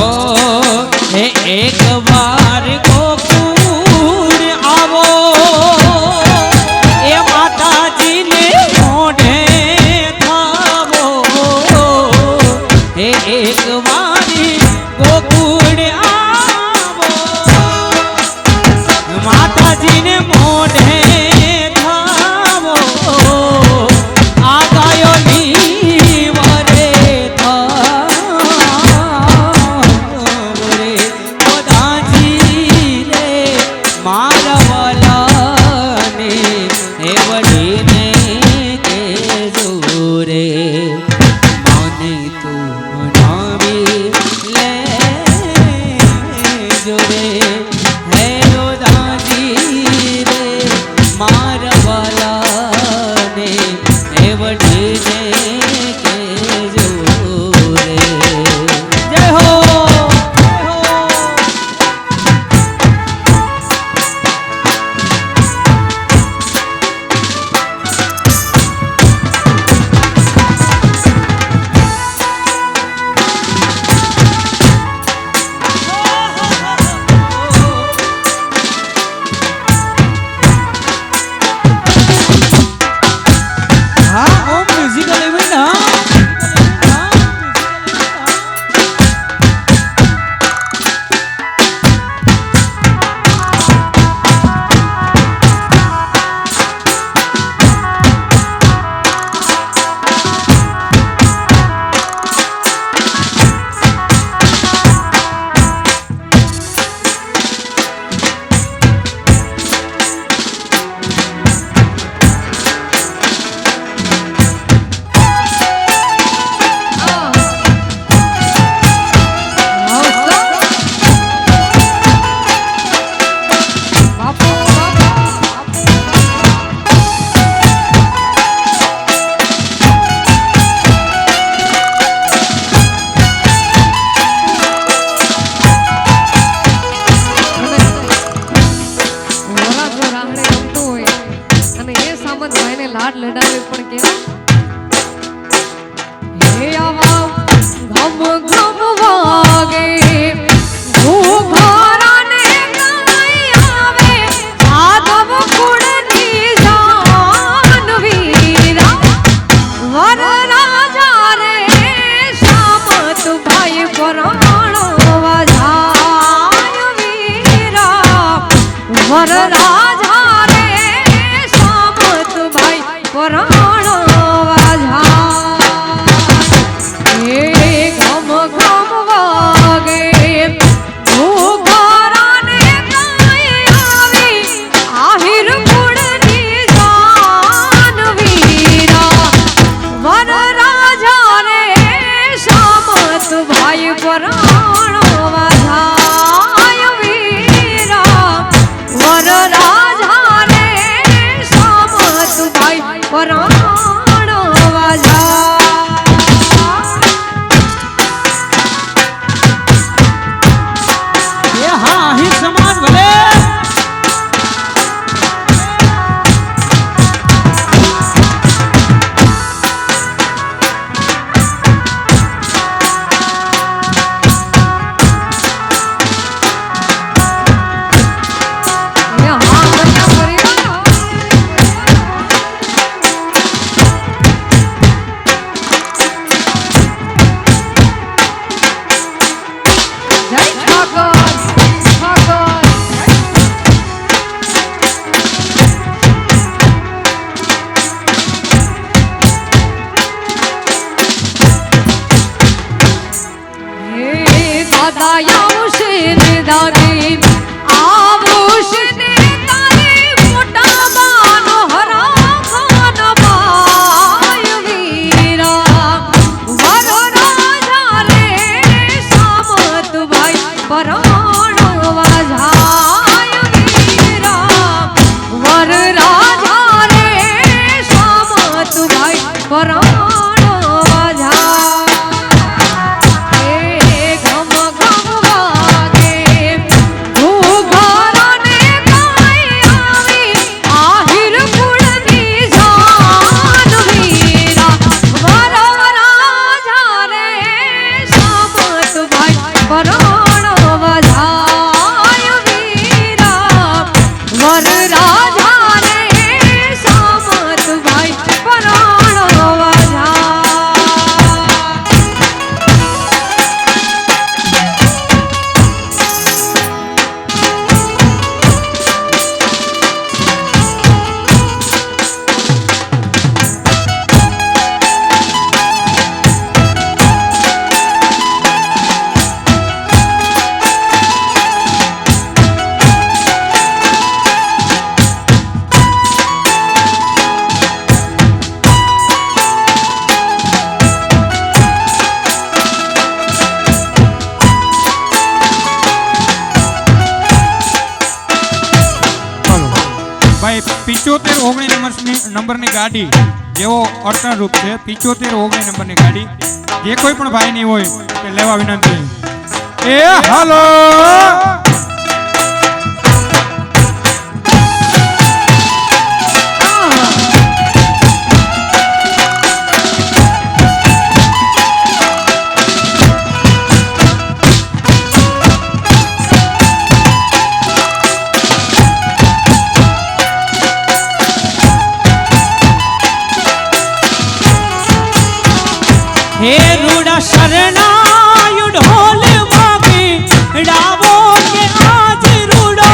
एक बार गोकुल आवो ए माता जी ने मोढ़े खावो एक बार गोकुल आवो माता जी ने मोढ़े खावो आ गयो नीवरे લાડ લડાવે પણ કેવા હે આવા ઘમ ઘમ વાગે ઘોઘરાને ગાય આવે આદમ કુળની જાનવીરા વર રાજા રે શામત ભાઈ પરાણો વાજાય વીરા વર રાજા રે શામત ભાઈ પરાણો 7519 નંબરની ગાડી જેવો અડચણ રૂપ છે 7519 નંબરની ગાડી જે કોઈ પણ ભાઈ ની હોય તે લેવા વિનંતી. એ હાલો હે રૂડા શરણાયુ ઢોલ વાગી ડાવો કે આજ રૂડો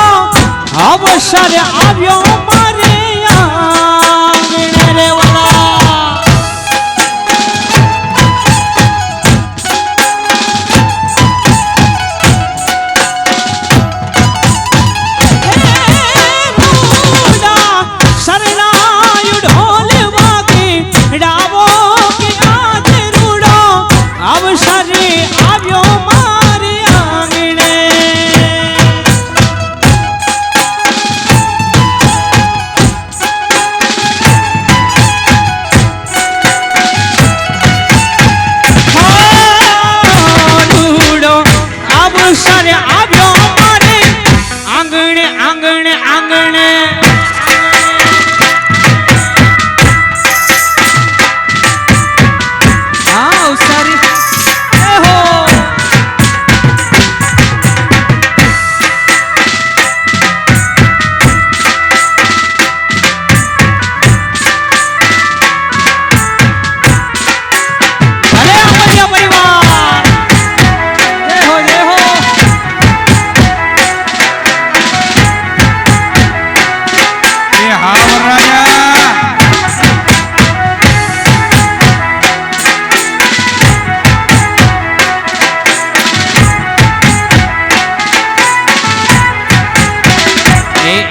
અવસર આવ્યો મારે આંગણે રે વાલા. હે રૂડા શરણાયુ ઢોલ વાગી ડાવો કે આજ અવસર આવ્યો મારે આંગણે. રૂડો અવસર આવ્યો મારે આંગણે આંગણે આંગણે.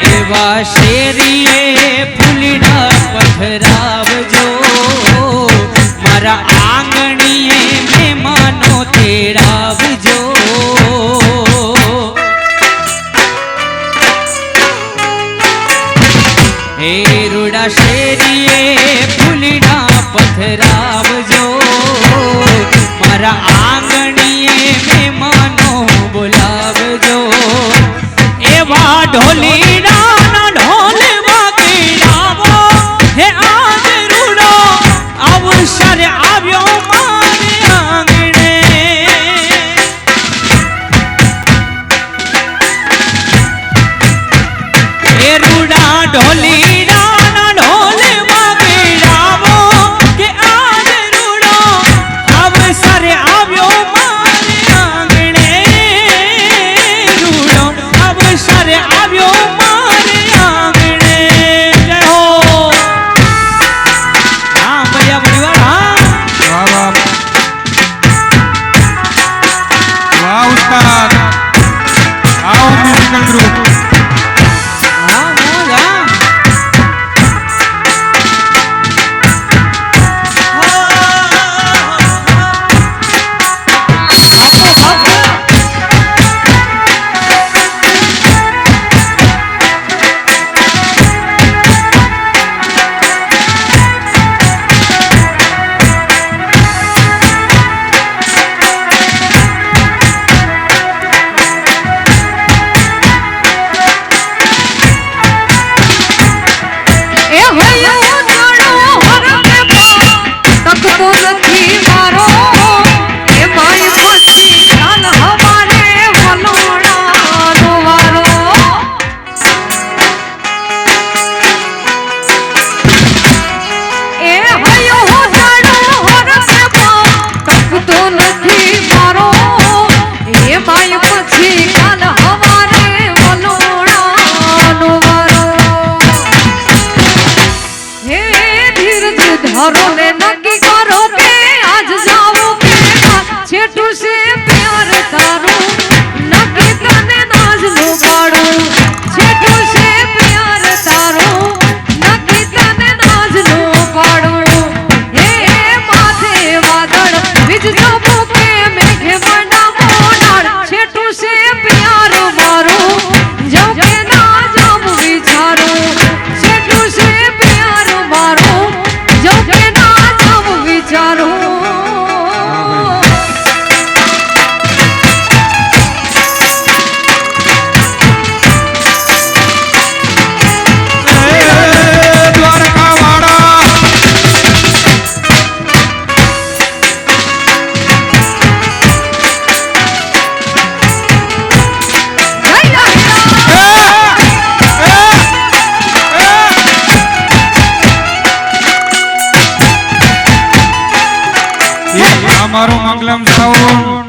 એવા શેરીએ ફૂલડા પધરાવજો મારા આંગણીએ મહેમાનો તેડાવજો. હે રૂડા શેરીએ ફૂલડા પધરાવજો મારા આંગણીએ મહેમાનો બોલાવજો. એવા ઢોલીડા ના ઢોલ વાગી ડાવો હે આજ રૂડો અવસર આવ્યો મારે આંગણે. મંગલમ સાઉન્ડ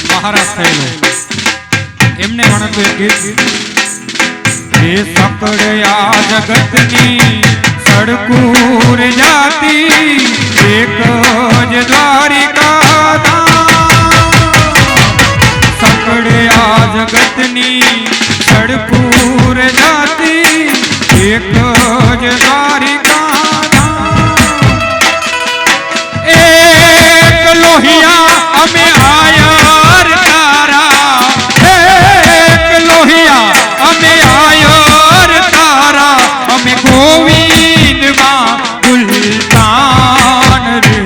મહારાજ થયેલો એમને વણતું એક ગીત એ સકડયા જગતની સડકૂર જાતી એક જ દ્વારિકા સકડયા જગતની સડકૂર જાતી એક જ દ્વારિકા એક લોહિયા અમે આયર તારા એક લોહિયા અમે આયર તારા અમે ગોવિંદમાં ગુલતાન રે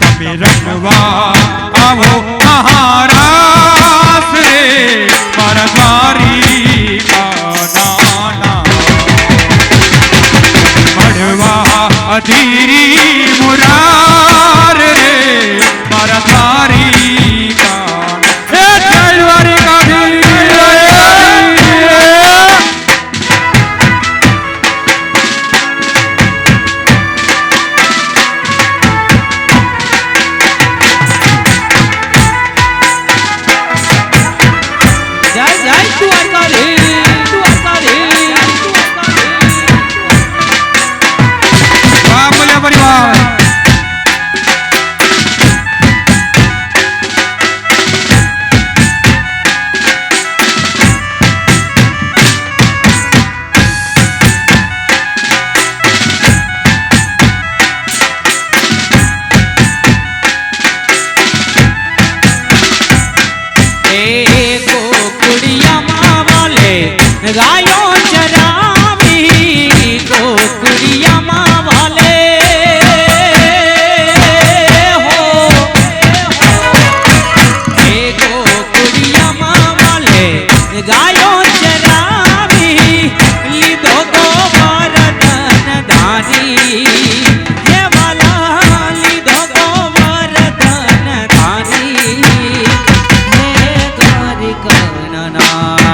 તમે રંગવા આવો મહારાસ રે મારા દ્વારિકા નાના મળવા અધીરી મુરાર રે મારા દ્વારિકા હે જય દ્વારિકાધીશ જય જય દ્વારકાધીશ દ્વારકાધીશ વાહ બોલે પરિવાર ગાયો ચરાવી ગોકુળિયામાં વાલે હો એ ગોકુળિયામાં વાલે ગાયો ચરાવી લીધો ગોવર્ધન ધારી હે વાલા લીધો ગોવર્ધન ધારી હે દ્વારિકા નાના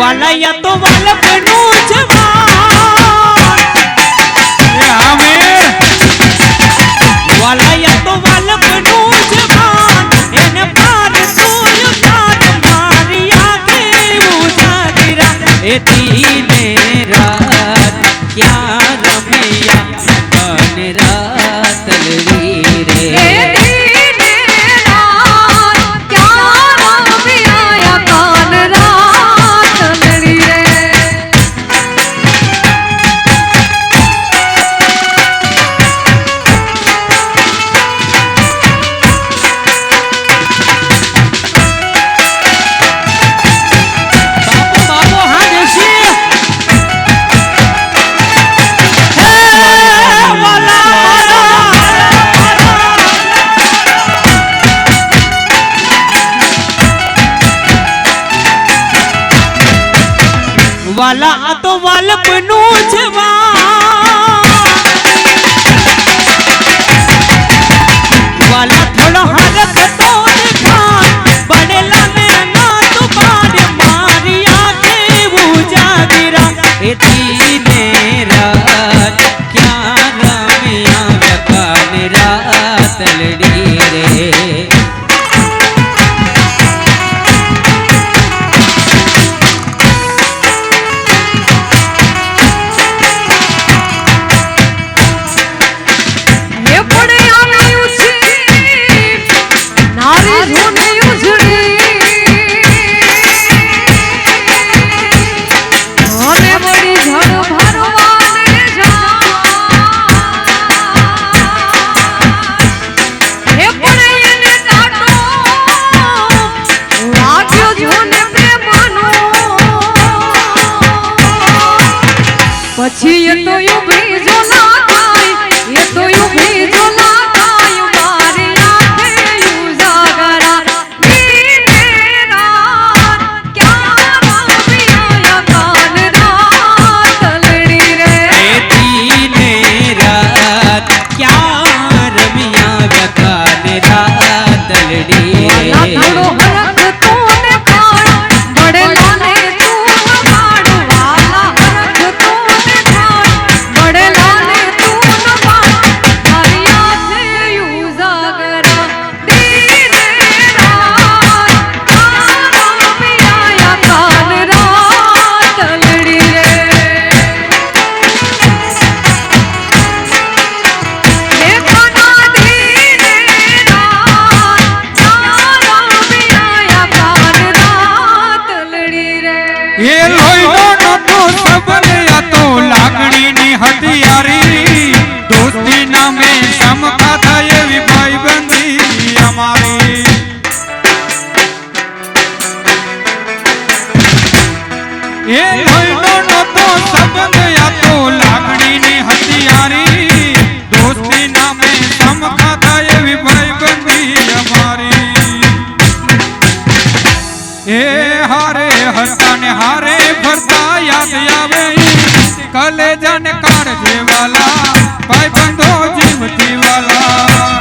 વાલાયા તો વાલપનું જવાન એ આમેર વાલાયા તો વાલપનું જવાન એને પાર તું તાર મારી આંખે ઉજાગરા એ દીને રાત ક્યાં રમ્યા કન રાત લડી રે વાલા આ તો વાલપનું જવાન વાલા થોડો હરખ તો દેખાન બનેલા ને ના તો બાર મારી આંખે ઉજાગરા એ દીને રાત ક્યાં રમ્યા કાન રાત લડી રે પછી એ તો ઉભી જો ના થાય એ તો ઉભી જો ના થાય મારી આંખે ઉજાગરા દીને રાત ક્યાં રમ્યા કાન રાત લડી રે એ દીને રાત ક્યાં રમ્યા કાન રાત લડી વાલા થોડો હરખ તો દેખાણ બડેલા ને તું વગાડ વાલા હરખ તો દેખાણ બડેલા ને તું વગાડ મારી આંખે ઉજાગરા દીને રાત ક્યાં રમ્યા કાન રાત લડી રે હે કાના દીને રાત ક્યાં રમ્યા કાન રાત લડી રે એ લોહીનો નોટો સંબંધ આ તો લાગણીની હથિયારી દોસ્તી નામે સમખા થાય એવી ભાઈબંધી અમારી એ લોહીનો નોટો સંબંધ આ તો લાગણીની હથિયારી દોસ્તી નામે સમખા થાય એવી ભાઈબંધી અમારી એ હારે હસતા ને હારે ફરતા યાદ આવે કલેજા ને કાળજે વાલા ભાઈ બંધો જીવથી વાલા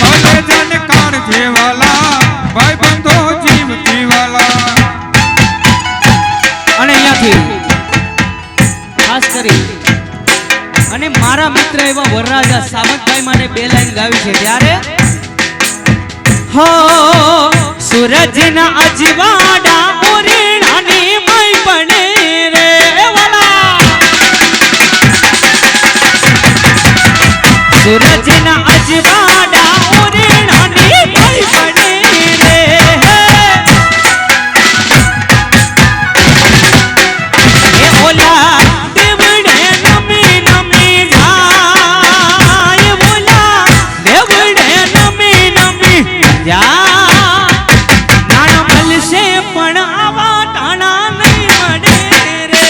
કલેજા ને કાળજે વાલા ભાઈ બંધો જીવથી વાલા અને અહીંયાથી ખાસ કરી અને મારા મિત્ર એવા વરરાજા સાવંતભાઈ માટે બે લાઈન ગાવી છે ત્યારે હો સૂરજના અજવાડા ઓરેણાની મય બને રે વાલા સૂરજના અજવાડા ઓરેણાની મય બને રે એ ઓલા દેવડે નમી નમી જાય ઓલા દેવડે નમી નમી જાય નાણા મળશે પણ આવા ટાણા નહીં મળે રે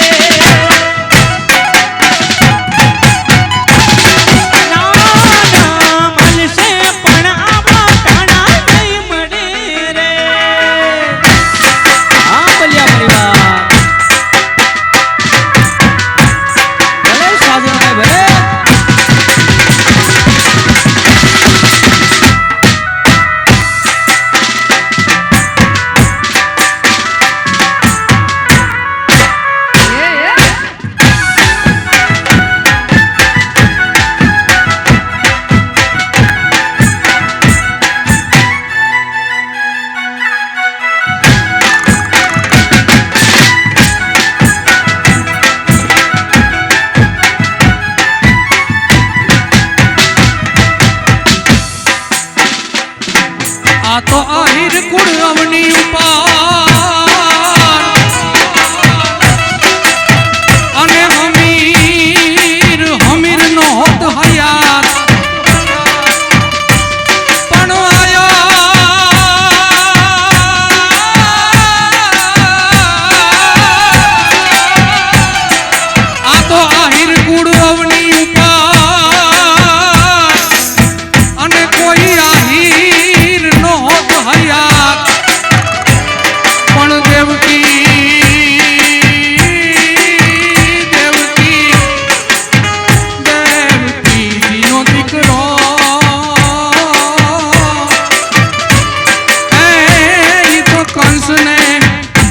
નાણા મળશે પણ આવા ટાણા નહીં મળે રે હા બલિયા પરિવાર ભલે સાજનભાઈ ભલે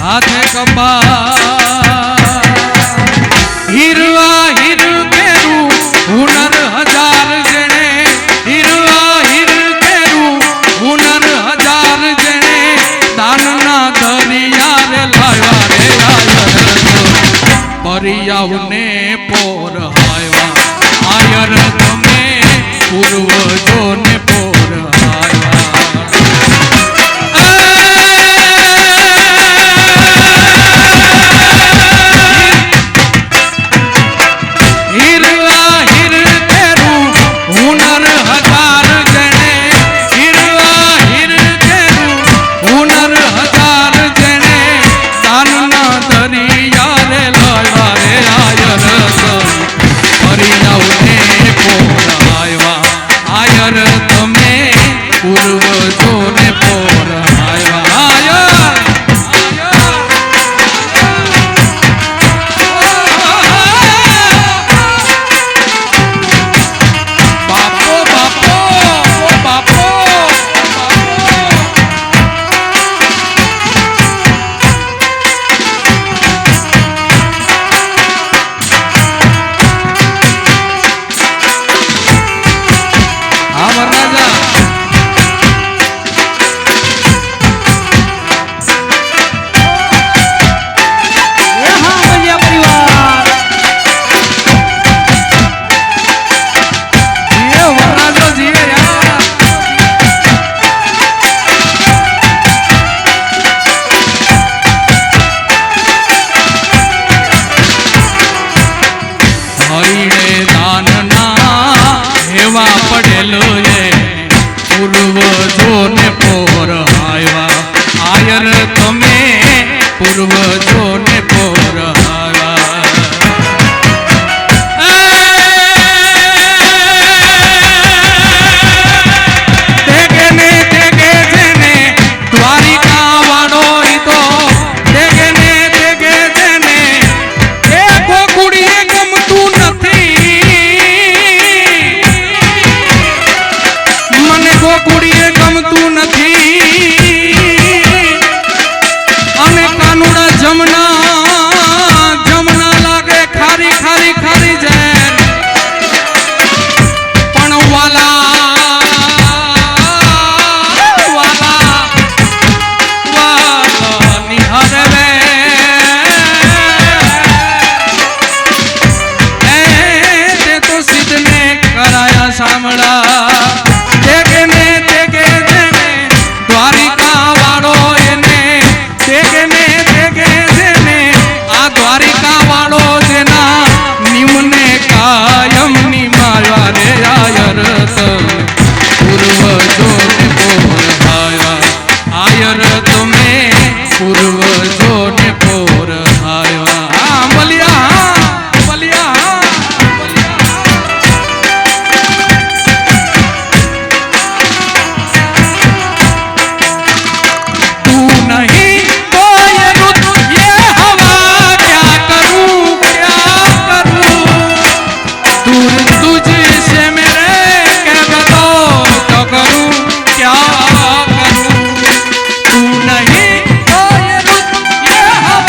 હાથે કપા હીરવા હીર કેરું હુનર હજાર જેણે હીરવા હીર કેરું હુનર હજાર જેણે દાનના દરિયા રે લાવ્યા રે પરિયાવને પોર હાયવા આયર તમે પૂર્વજોને પોર પૂર્વજોને પોર આવ્યા બાપો બાપો બાપો હા વરરાજા પૂર્વજોને પોર આવ્યા આયર તમે પૂર્વજોને પોર આવ્યા તેગે ને તેગે જેને દ્વારિકા વાળો તો તેગે ને તેગે જેને એ ગોકુડીએ ગમતું નથી મને ગોકુડીએ ગમતું નથી અને કાનુડા જમના લાગે ખારી ખારી ખારી ઝેર પણ વાલા નિહારે રે તે તો સિદ્ધને કરાયા સાંભળા પૂર્વજોને પોર આવ્યા બલિયા બલિયા તું નહીં તો ये रुत ये हवा क्या करूं दूर तुझसे मेरे कह दो तो करूं क्या करूं तू नहीं तो ये रुत ये हवा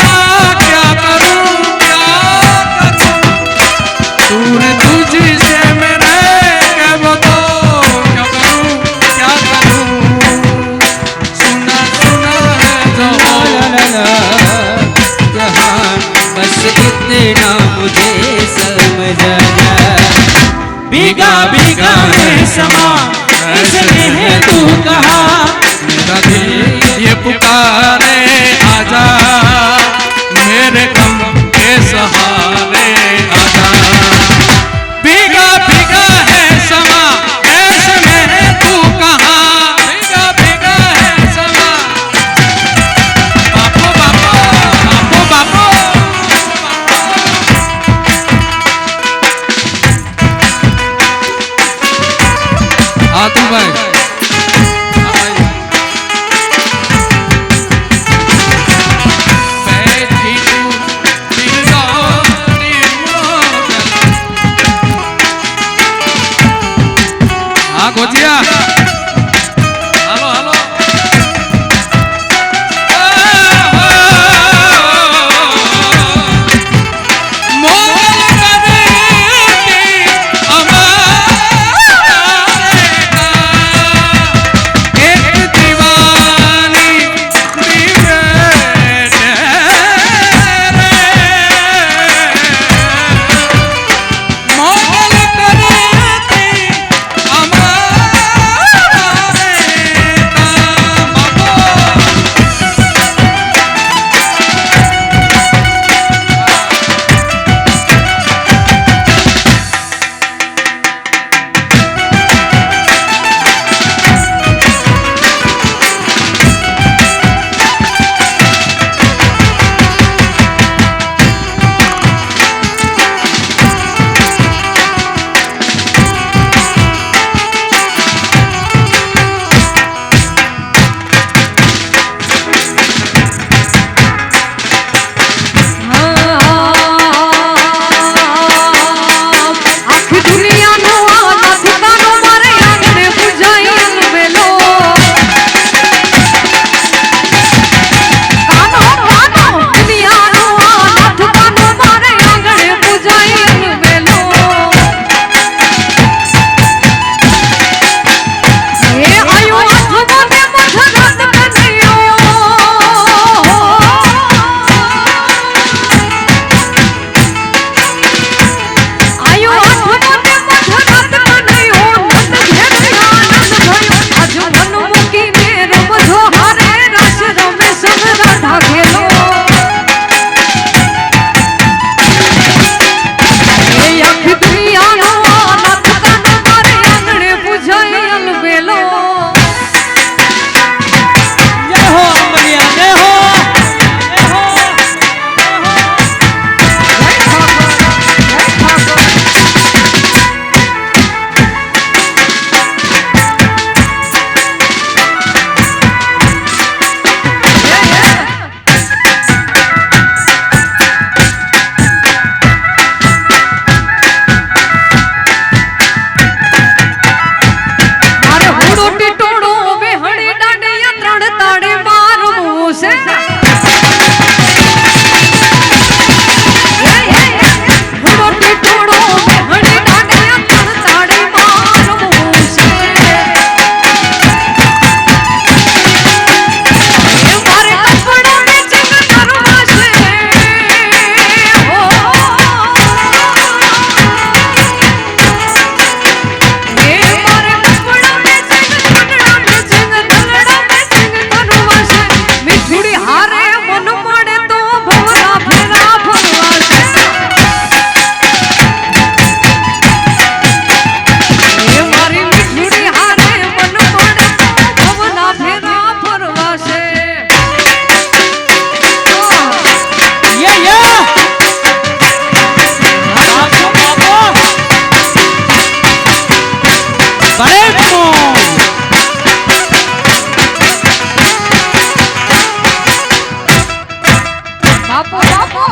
આપો આપો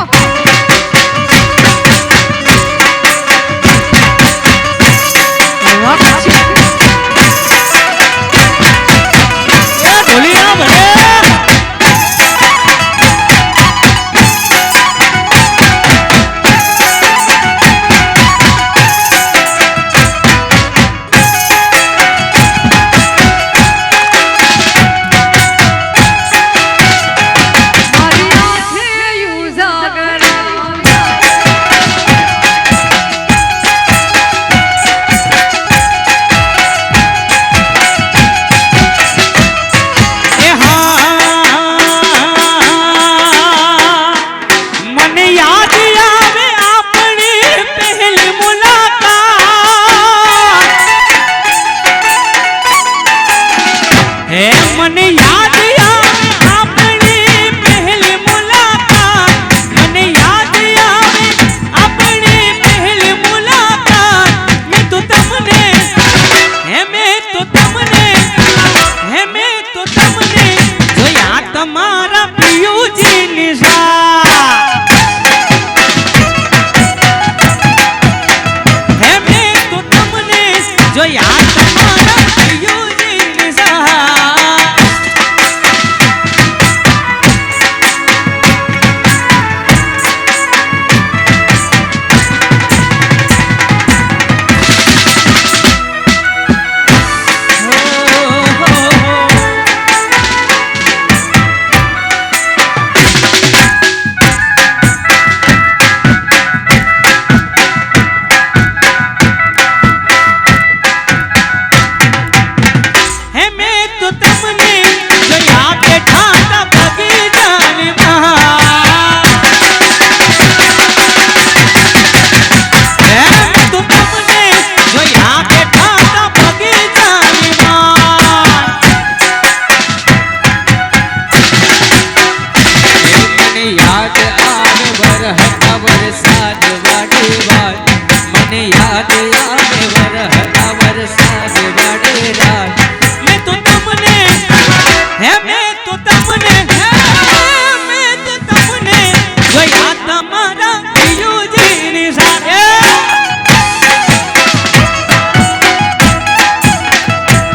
વાહ પછી એ ઢોલિયા ભલે મારી આંખે ઉજાગરા એ હા મને યાદ આવે આપણી પહેલી મુલાકાત હે મને યાદ આવે આપણી પહેલી મુલાકાત મને યાદ આવે આપણી પહેલી મુલાકાત મેં તો તમને હે મેં તો તમને હે મેં તો તમને જોયા તમારા પિયુજીની સાથ હે મેં તો તમને જોયા તમારા પિયુજીની સાથ હે મેં તો તમને જોયા બેઠા તા બગીચાની બહાર હે મેં તો તમને જોયા બેઠા તા બગીચાની બહાર મને યાદ આવે વરહતા વરસાદ વાડે વાત મને યાદ આવે વરહતા વરસાદ વાડે રાત મેં તો તમને હે મેં તો તમને હે મેં તો તમને જોયા તમારા પિયુજીની સાથે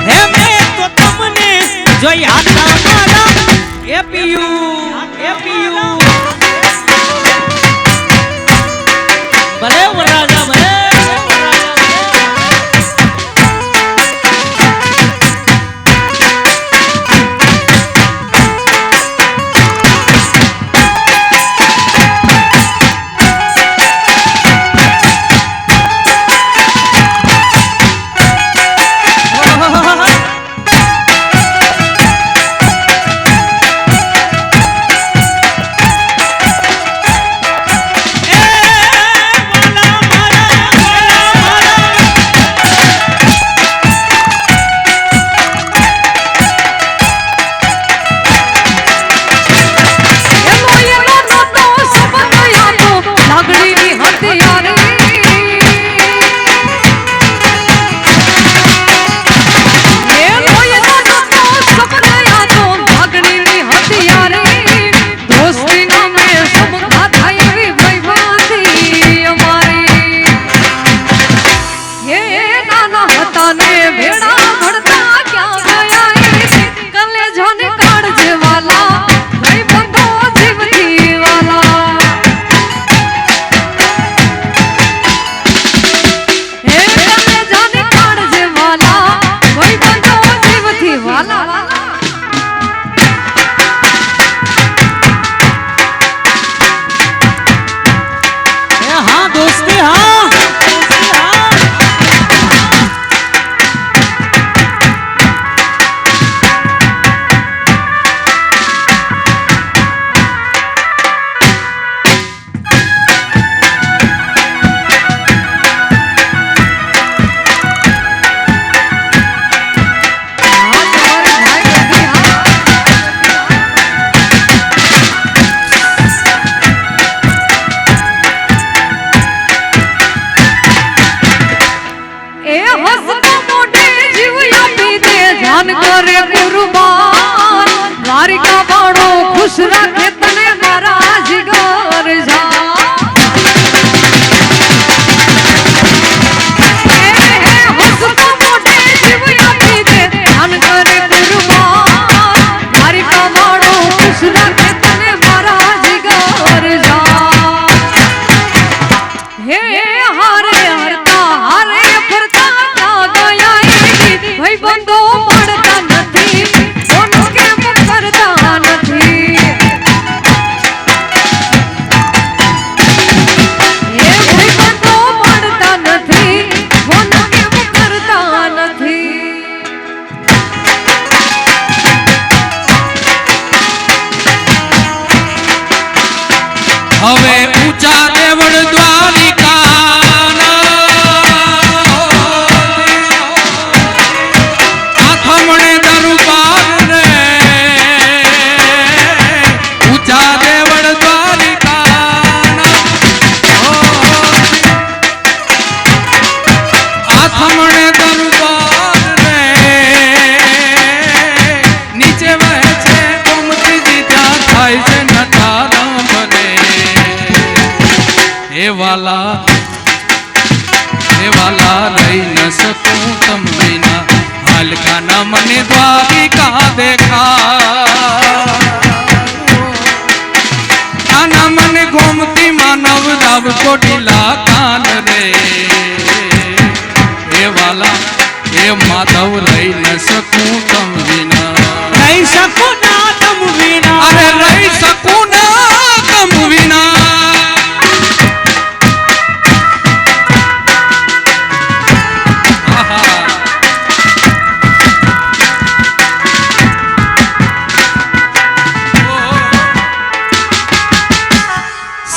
હે મેં તો તમને જોયા તમારા એ પિયુ હવે ઊંચા દેવળ દ્વારિકાના આથમણે દરબાર રે ઊંચા દેવળ દ્વારિકાના આથમણે દરબાર રે નીચે વહે છે ગોમતીજી ત્યાં થાય છે નટારંભ રે હે વાલા રહી ન શકું તમ વિના હાલકાના મને દ્વારિકા દેખા આના મને ગોમતી માનવ રાવ કોટીલા કાન રે હે વાલા હે માધવ રહી ન શકું તમ વિના રહી શકું ના તમ વિના અરે રહી શકું ના તમ વિના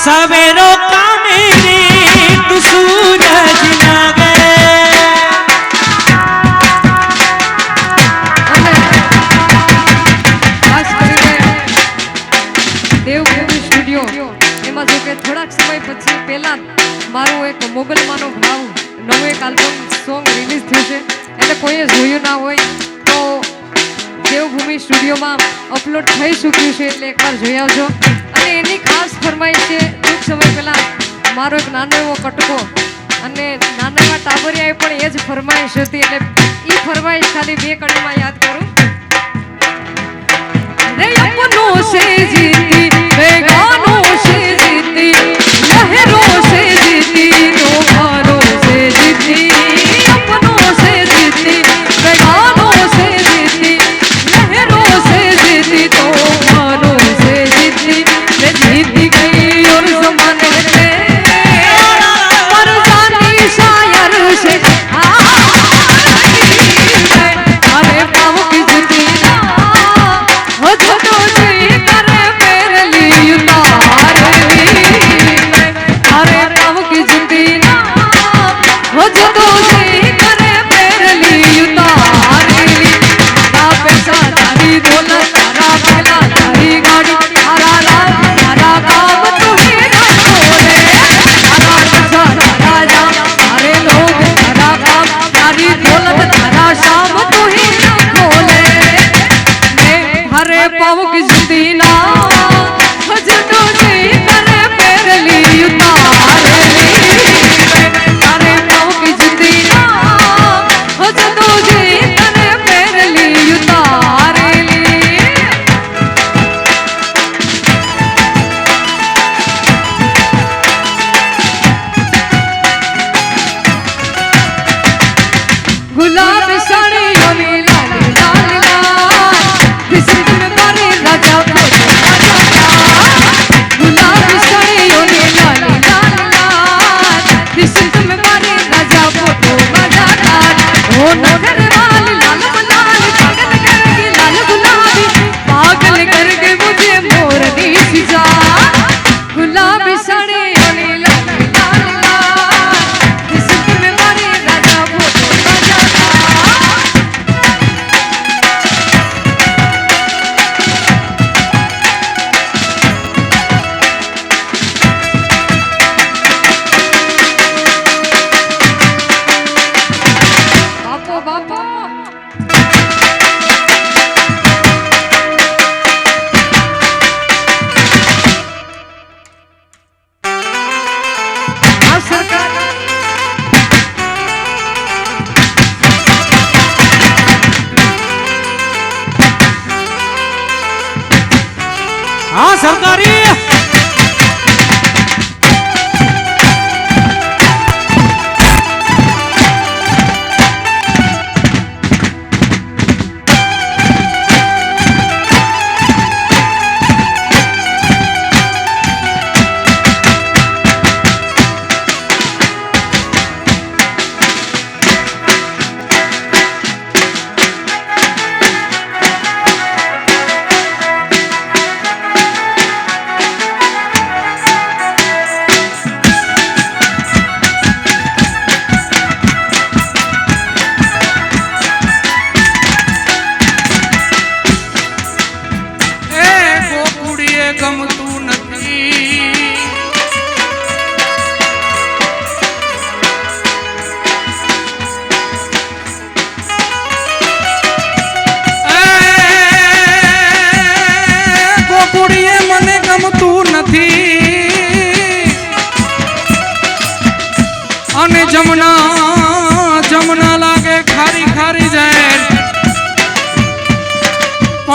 સવેરો કામેરી તું સૂરજ ના ગયે અને ખાસ કરીને દેવભૂમિ સ્ટુડિયો એમાં જો કે થોડાક સમય પછી પહેલા મારું એક મોગલમાનો ભાવ નવું એક આલ્બમ સોંગ રિલીઝ થયું છે એટલે કોઈએ જોયું ના હોય તો દેવભૂમિ સ્ટુડિયોમાં અપલોડ થઈ ચૂક્યું છે એટલે એકવાર જોઈ આવજો અને એની ખાસ ફરમાઈશ છે ટૂંક સમય પહેલા મારો એક નાનો એવો કટકો અને નાના એવા ટાબરિયાએ પણ એ જ ફરમાઈશ હતી એટલે એ ફરમાઈશ ખાલી 2 કડીમાં યાદ કરું રે અપનો સે જીતી બેગાનો સે જીતી લહેરો સે જીતી તોફાનો સે જીતી અપનો સે જીતી બેગાનો સે જીતી લહેરો સે જીતી તોફાનો સે જીતી रे जीती गई और ज़माने से मर्दानी शायर से अरे पाव की जुती ना हो छोटो जी करे मेरे लिए उतारेली अरे पाव की जुती ना हो छोटो जी करे मेरे लिए उतारेली तारा पैसा तारी दौलत तारा पहला तारी गाड़ी तारा लाल तारा काम तू ही न छोड़े तारा पैसा तारा जाम तारे लोग तारा काम तारी दौलत तारा शाम तू ही न खोले मैं हरे पाँव की जुती ना भजनो जी करे मेरे लिए उतारेली हरे पाँव की जुती ना भजनो जी करे मेरे लिए उतारेली गुलाब साड़ियों में लाल लाल लाल किस्मत में मारे राजा फोटो राजा गुलाब साड़ियों में लाल लाल लाल किस्मत में मारे राजा फोटो राजा ओ नगर वाल लाल लाल पागल करके लाल गुलाबी पागल करके मुझे मोरनी सिजा गुलाब साड़ियों में लाल लाल लाल किस्मत में मारे राजा फोटो राजा बापो बापो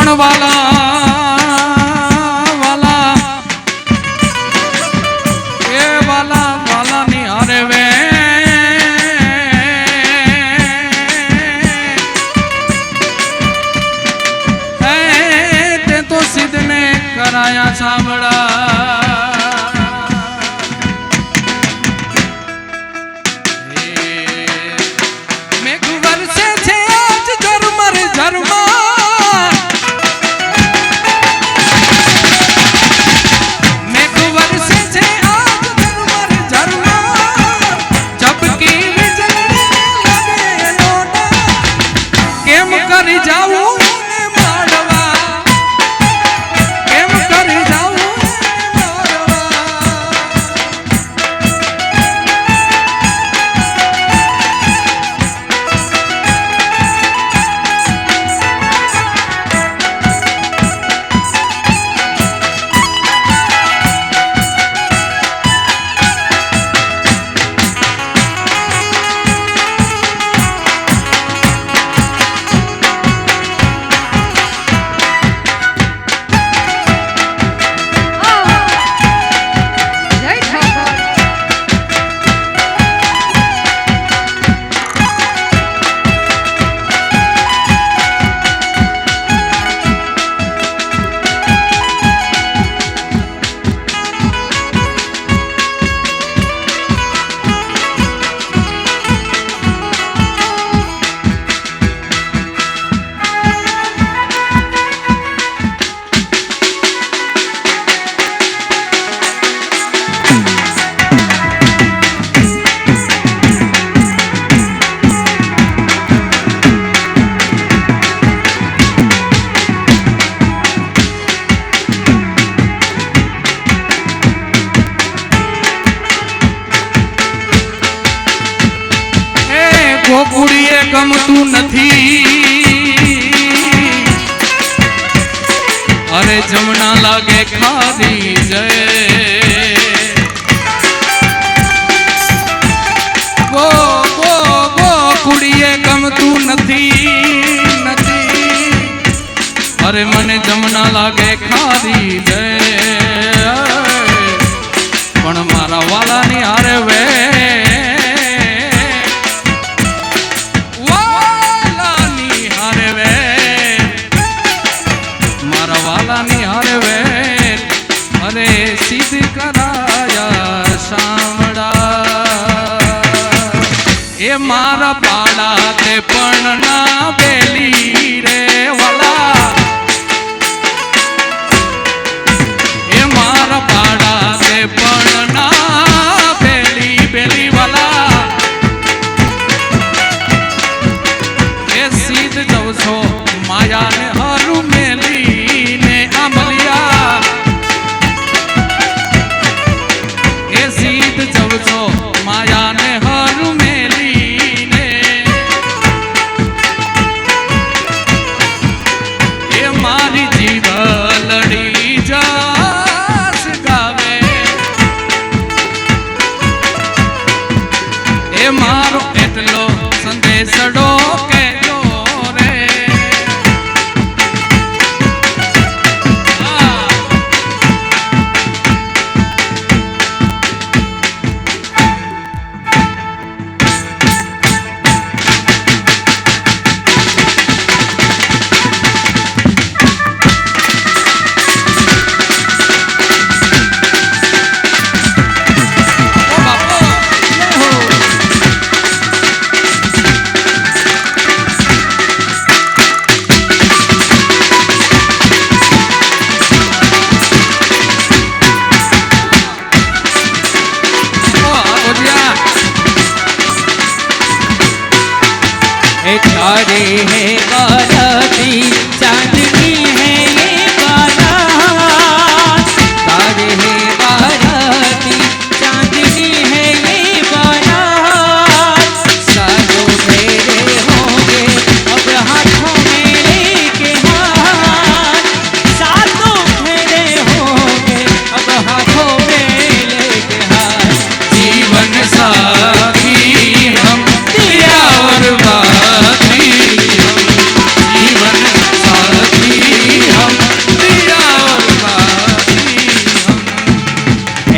પણ વાલા વાલા એ વાલા વાલાની હારે વે તે તો સિદ્ધને કરાયા સાંભળા ગોકુળીએ ગમતું નથી અરે જમણા લાગે ખારી જય ગોકુળીએ ગમતું નથી અરે મને જમણા લાગે ખારી જય પણ મારા વાલાની હારે વે સિદ્ધ કરાયા સાંભળા એ મારા પાડા તે પણ ના બેલી રે વાલા એ મારા પાડા તે પણ ના બેલી વાલા એ સિદ્ધ જવ છો માયાને હારું મેલી ને આંબલિયા સીધ જવ છો માયાને હારું મેલીને એ મારી જીવ લડી જાસ ગાવે એ મારો એટલો સંદેશડો કહેજો રે तारे है बाराती चांदनी है ये बारात तारे है बाराती चांदनी है ये बारात सालों मेरे होंगे अब हाथों मेरे के हाथ सालों मेरे होंगे अब हाथों मेरे के हाथ जीवन साथी हम तेरा और बाकी हम जीवन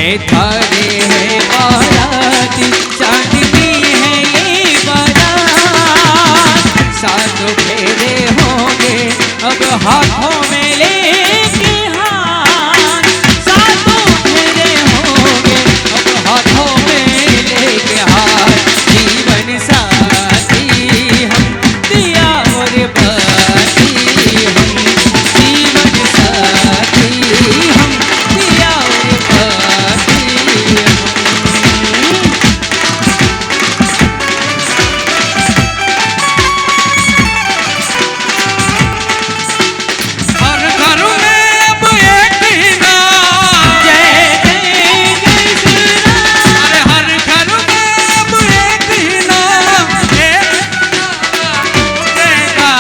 मैं थारे है बाराती चांदनी है ये बारात सातों फेरे होंगे अब हाथों में लेके हाथ सातों फेरे होंगे अब हाथों में लेके हाथ जीवन साथी हम दिया और बाती हम जीवन साथी हम दिया और बाती हम हर घर में अब एक ही नाम। जय जय जय श्री राम अरे हर घर में अब एक ही नाम, एक देगा।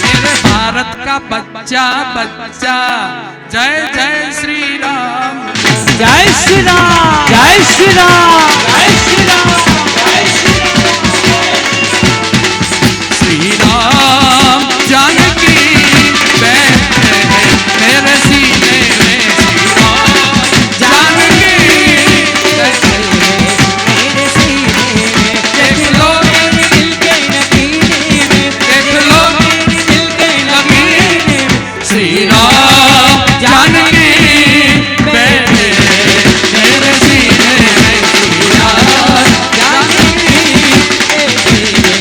मेरे भारत का बच्चा बच्चा जय जय श्री राम। जय श्री राम, जय श्री राम, जय श्री राम, जय श्री श्री राम जानकी बैठे हैं मेरे सीने में। श्री राम जानकी बैठे हैं मेरे सीने में देख लो मेरे दिल के नगीने में देख लो मेरे दिल के नगीने में श्री राम जानकी बैठे हैं मेरे सीने में। श्री राम जानकी मेरे सीने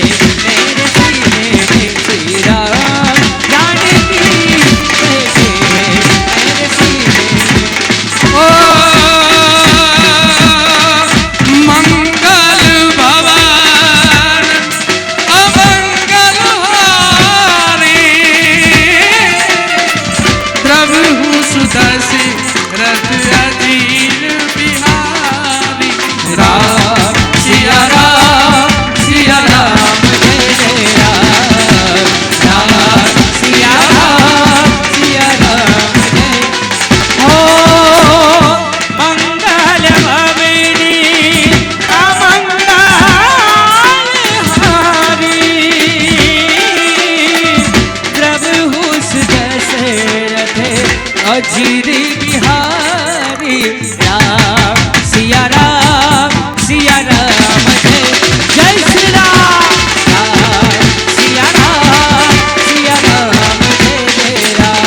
में श्री राम जानकी बैठे मेरे सीने में ओ मंगल भवन अमंगल हारी प्रभु सुदर्शी रथ अजीर बिहारी। राम सिया राम सिया राम जय जय राम राम सिया राम जय हो मंगल भवनी अमंगल हारी प्रभु दशरथ अजीर बिहारी राम सिया राम जय जय श्री राम। राम सिया राम जय जय राम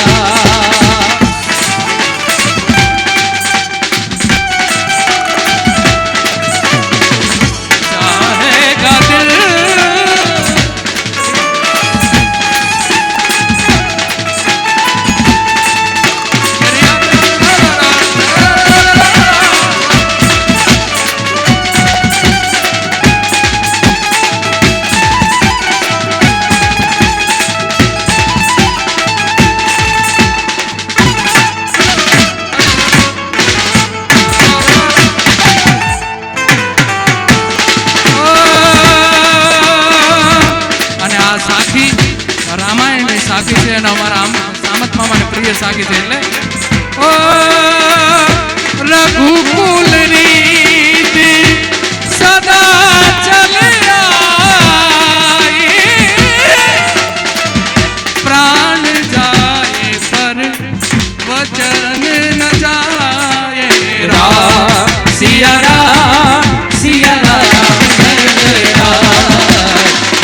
चाहेगा दिल અને આ સાખી રામાયણની સાખી છે અને અમારા સામત મામાને પ્રિય સાખી છે એટલે ઓ રઘુકુલ રીતિ સદા ચલે આઈ પ્રાણ જાએ પર વચન ન જાએ રામ सिया राम जय जय राम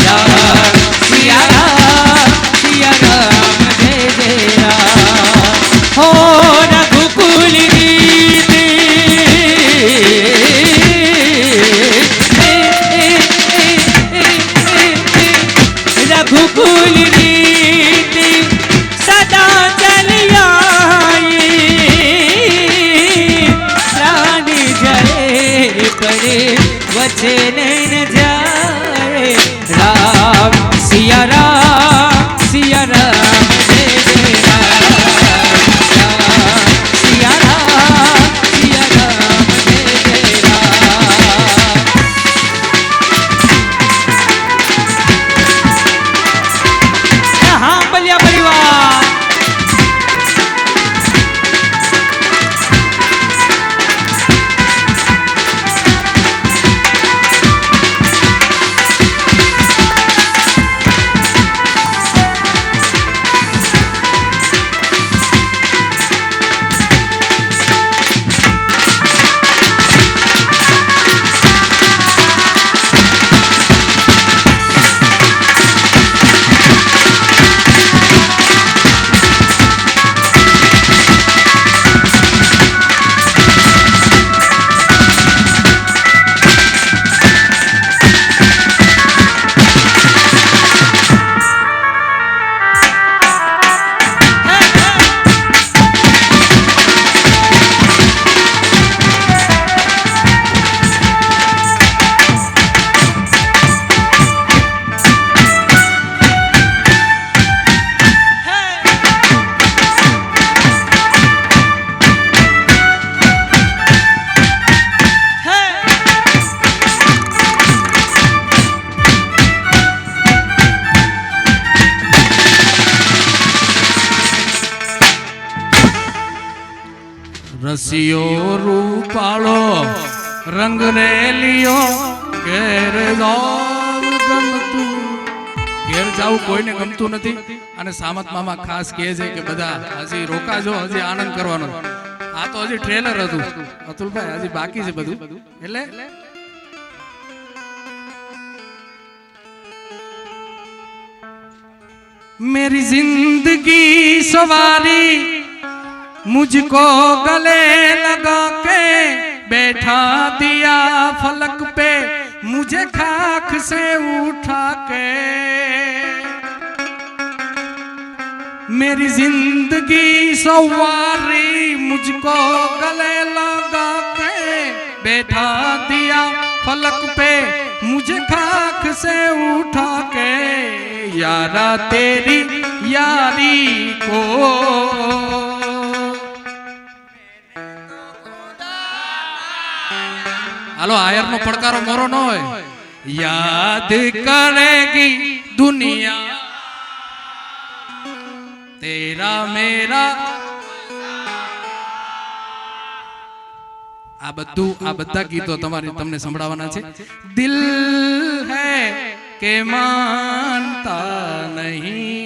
राम सिया राम जय जय राम हो रघुकुल रीति रघुकुल रीति सदा चली आई प्राण जय રસિયો રૂપાળો રંગ રેલિયો ઘેર જાવ ગમતું ઘેર જાવું કોઈને ગમતું નથી અને સામત મામા ખાસ કહે છે કે બધા હજી રોકાજો હજી આનંદ કરવાનો આ તો હજી ટ્રેલર હતું અતુલભાઈ હજી બાકી છે બધું એટલે मेरी जिंदगी सवारी मुझको गले लगा के बैठा दिया फलक पे मुझे खाक से उठा के मेरी जिंदगी सवारी मुझको गले लगा के बैठा दिया फलक पे मुझे खाक से उठा के यारा तेरी यारी को હાલો આયર નો પડકારો મોરો ન હોય યાદ કરેગી દુનિયા તેરા મેરા આ બધા ગીતો તમને સંભળાવવાના છે દિલ હૈ કે માનતા નહીં